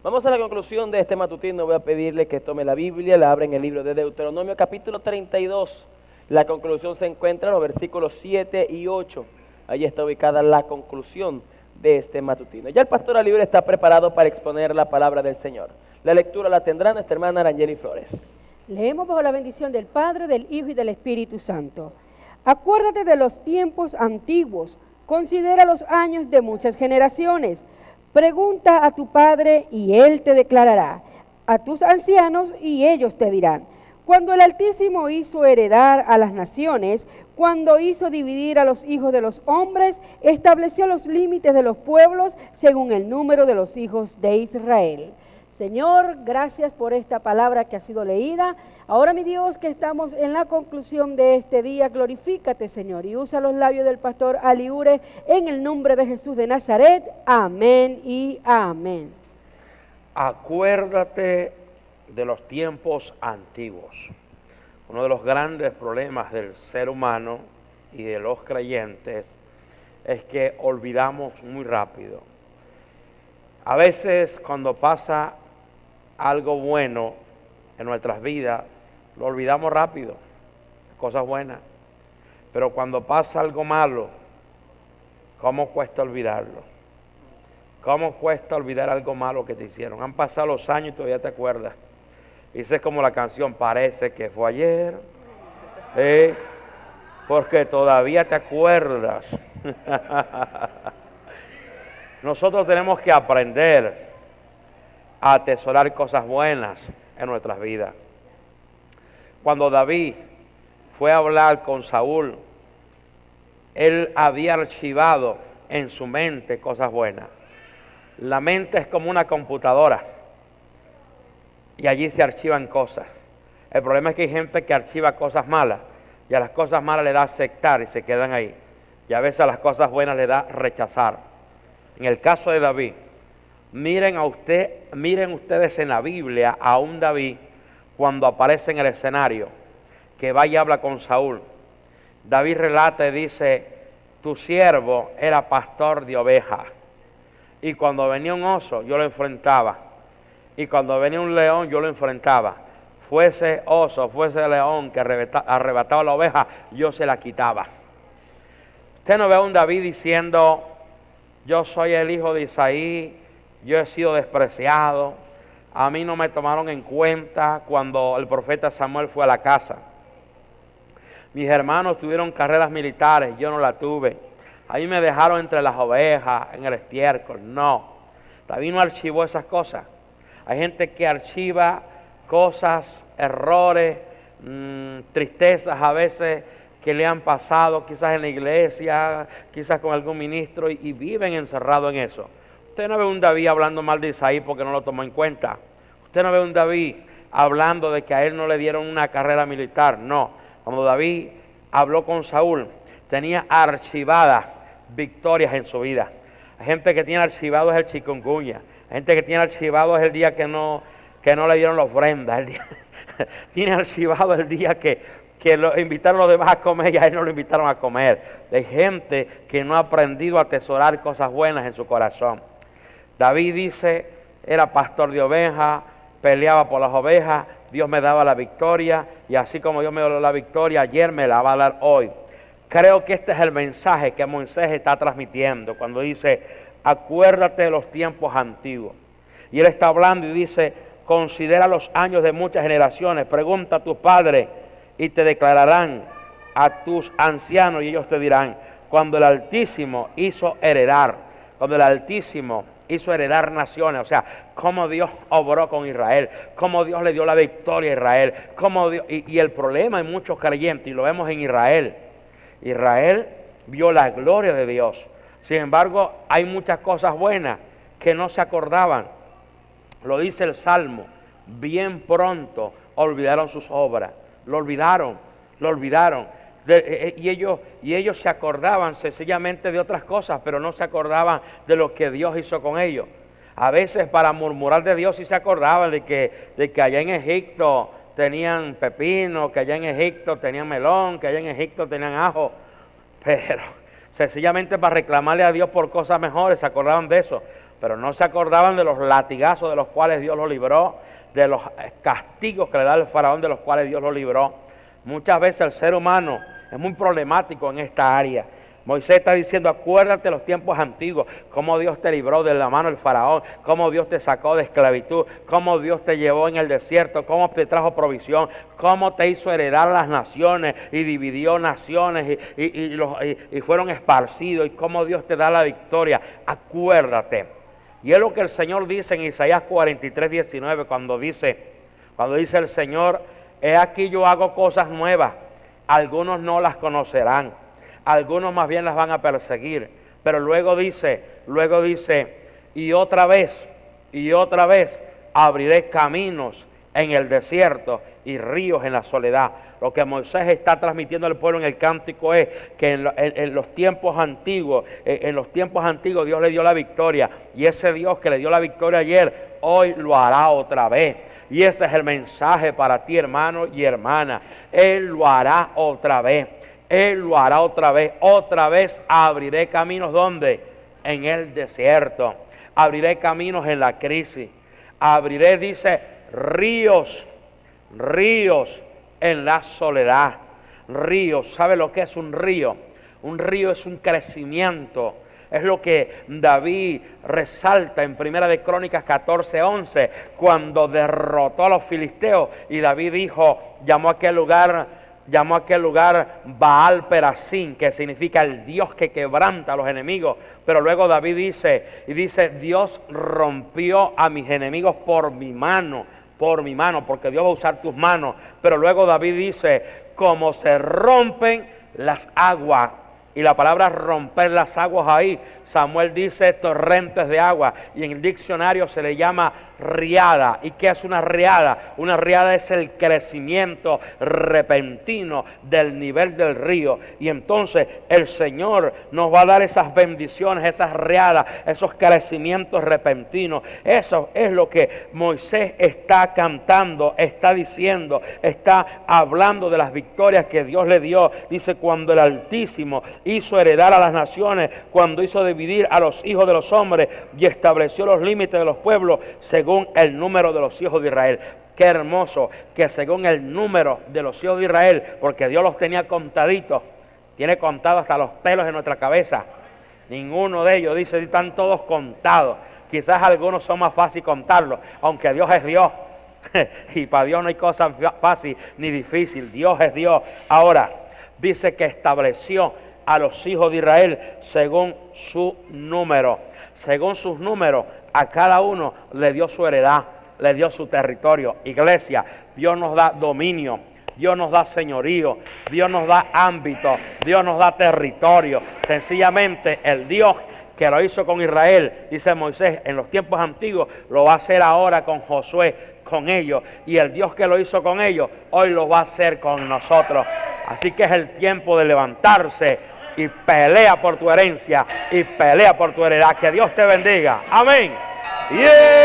Vamos a la conclusión de este matutino. Voy a pedirle que tome la Biblia, la abra en el libro de Deuteronomio, capítulo 32. La conclusión se encuentra en los versículos 7 y 8. Allí está ubicada la conclusión de este matutino. Ya el pastor Alibre está preparado para exponer la palabra del Señor. La lectura la tendrá nuestra hermana Arangeli Flores. Leemos bajo la bendición del Padre, del Hijo y del Espíritu Santo. Acuérdate de los tiempos antiguos, considera los años de muchas generaciones. Pregunta a tu padre y él te declarará, a tus ancianos y ellos te dirán. Cuando el Altísimo hizo heredar a las naciones, cuando hizo dividir a los hijos de los hombres, estableció los límites de los pueblos según el número de los hijos de Israel. Señor, gracias por esta palabra que ha sido leída. Ahora, mi Dios, que estamos en la conclusión de este día, glorifícate, Señor, y usa los labios del pastor Aliure en el nombre de Jesús de Nazaret. Amén y amén. Acuérdate de los tiempos antiguos. Uno de los grandes problemas del ser humano y de los creyentes es que olvidamos muy rápido. A veces cuando pasa algo bueno en nuestras vidas, lo olvidamos rápido, cosas buenas. Pero cuando pasa algo malo, ¿cómo cuesta olvidarlo? ¿Cómo cuesta olvidar algo malo que te hicieron? Han pasado los años y todavía te acuerdas. Dice como la canción, parece que fue ayer, porque todavía te acuerdas. Nosotros tenemos que aprender a atesorar cosas buenas en nuestras vidas. Cuando David fue a hablar con Saúl, él había archivado en su mente cosas buenas. La mente es como una computadora y allí se archivan cosas. El problema es que hay gente que archiva cosas malas y a las cosas malas le da aceptar y se quedan ahí. Y a veces a las cosas buenas le da rechazar. En el caso de David, miren ustedes en la Biblia a un David cuando aparece en el escenario, que va y habla con Saúl. David relata y dice, tu siervo era pastor de ovejas, y cuando venía un oso yo lo enfrentaba, y cuando venía un león yo lo enfrentaba. Fuese oso, fuese león que arrebataba la oveja, yo se la quitaba. Usted no ve a un David diciendo, yo soy el hijo de Isaí, yo he sido despreciado, a mí no me tomaron en cuenta cuando el profeta Samuel fue a la casa. Mis hermanos tuvieron carreras militares, yo no la tuve. Ahí me dejaron entre las ovejas, en el estiércol. No, David no archivó esas cosas. Hay gente que archiva cosas, errores, tristezas a veces que le han pasado, quizás en la iglesia, quizás con algún ministro, y viven encerrados en eso. Usted no ve un David hablando mal de Isaí porque no lo tomó en cuenta. Usted no ve un David hablando de que a él no le dieron una carrera militar. No, cuando David habló con Saúl, tenía archivadas victorias en su vida. Hay gente que tiene archivado es el chikungunya. Hay gente que tiene archivado es el día que no le dieron la ofrenda. Tiene archivado el día que lo invitaron a los demás a comer y a él no lo invitaron a comer. Hay gente que no ha aprendido a atesorar cosas buenas en su corazón. David dice, era pastor de ovejas, peleaba por las ovejas, Dios me daba la victoria, y así como Dios me dio la victoria ayer, me la va a dar hoy. Creo que este es el mensaje que Moisés está transmitiendo cuando dice, acuérdate de los tiempos antiguos. Y él está hablando y dice, considera los años de muchas generaciones, pregunta a tus padres y te declararán, a tus ancianos y ellos te dirán, cuando el Altísimo hizo heredar, cuando el Altísimo hizo heredar naciones, o sea, cómo Dios obró con Israel, cómo Dios le dio la victoria a Israel, cómo Dios, y el problema en muchos creyentes, y lo vemos en Israel, Israel vio la gloria de Dios, sin embargo, hay muchas cosas buenas que no se acordaban, lo dice el Salmo, bien pronto olvidaron sus obras, lo olvidaron, y ellos se acordaban sencillamente de otras cosas, pero no se acordaban de lo que Dios hizo con ellos. A veces para murmurar de Dios sí se acordaban de que allá en Egipto tenían pepino, que allá en Egipto tenían melón, que allá en Egipto tenían ajo, pero sencillamente para reclamarle a Dios por cosas mejores se acordaban de eso. pero no se acordaban de los latigazos de los cuales Dios los libró, de los castigos que le da el faraón de los cuales Dios los libró. Muchas veces el ser humano es muy problemático en esta área. Moisés está diciendo, acuérdate de los tiempos antiguos, cómo Dios te libró de la mano del faraón, cómo Dios te sacó de esclavitud, cómo Dios te llevó en el desierto, cómo te trajo provisión, cómo te hizo heredar las naciones y dividió naciones y fueron esparcidos, y cómo Dios te da la victoria. Acuérdate. Y es lo que el Señor dice en Isaías 43, 19, cuando dice el Señor, he aquí yo hago cosas nuevas, algunos no las conocerán, algunos más bien las van a perseguir, pero luego dice, y otra vez abriré caminos en el desierto y ríos en la soledad. Lo que Moisés está transmitiendo al pueblo en el cántico es que en los tiempos antiguos, Dios le dio la victoria, y ese Dios que le dio la victoria ayer, hoy lo hará otra vez. Y ese es el mensaje para ti, hermano y hermana. Él lo hará otra vez. Él lo hará otra vez. Otra vez abriré caminos, ¿dónde? En el desierto. Abriré caminos en la crisis. Abriré, dice, ríos en la soledad. Ríos, ¿sabe lo que es un río? Un río es un crecimiento. Es lo que David resalta en Primera de Crónicas 14:11, cuando derrotó a los filisteos, y David llamó a aquel lugar Baal Perasim, que significa el Dios que quebranta a los enemigos. Pero luego David dice, Dios rompió a mis enemigos por mi mano, porque Dios va a usar tus manos. Pero luego David dice, como se rompen las aguas. Y la palabra romper las aguas ahí, Samuel dice torrentes de agua, y en el diccionario se le llama riada. ¿Y qué es una riada? Una riada es el crecimiento repentino del nivel del río. Y entonces el Señor nos va a dar esas bendiciones, esas riadas, esos crecimientos repentinos. Eso es lo que Moisés está cantando, está diciendo, está hablando de las victorias que Dios le dio. Dice, cuando el Altísimo hizo heredar a las naciones, cuando hizo dividir a los hijos de los hombres y estableció los límites de los pueblos según el número de los hijos de Israel. Qué hermoso que según el número de los hijos de Israel, porque Dios los tenía contaditos, tiene contado hasta los pelos de nuestra cabeza. Ninguno de ellos, dice, están todos contados. Quizás algunos son más fácil contarlos, aunque Dios es Dios. Y para Dios no hay cosa fácil ni difícil. Dios es Dios. Ahora, dice que estableció a los hijos de Israel según su número. Según sus números, a cada uno le dio su heredad, le dio su territorio. Iglesia, Dios nos da dominio, Dios nos da señorío, Dios nos da ámbito, Dios nos da territorio. Sencillamente el Dios que lo hizo con Israel, dice Moisés, en los tiempos antiguos, lo va a hacer ahora con Josué, con ellos. Y el Dios que lo hizo con ellos, hoy lo va a hacer con nosotros. Así que es el tiempo de levantarse y pelea por tu herencia y pelea por tu heredad. Que Dios te bendiga. Amén. Yeah.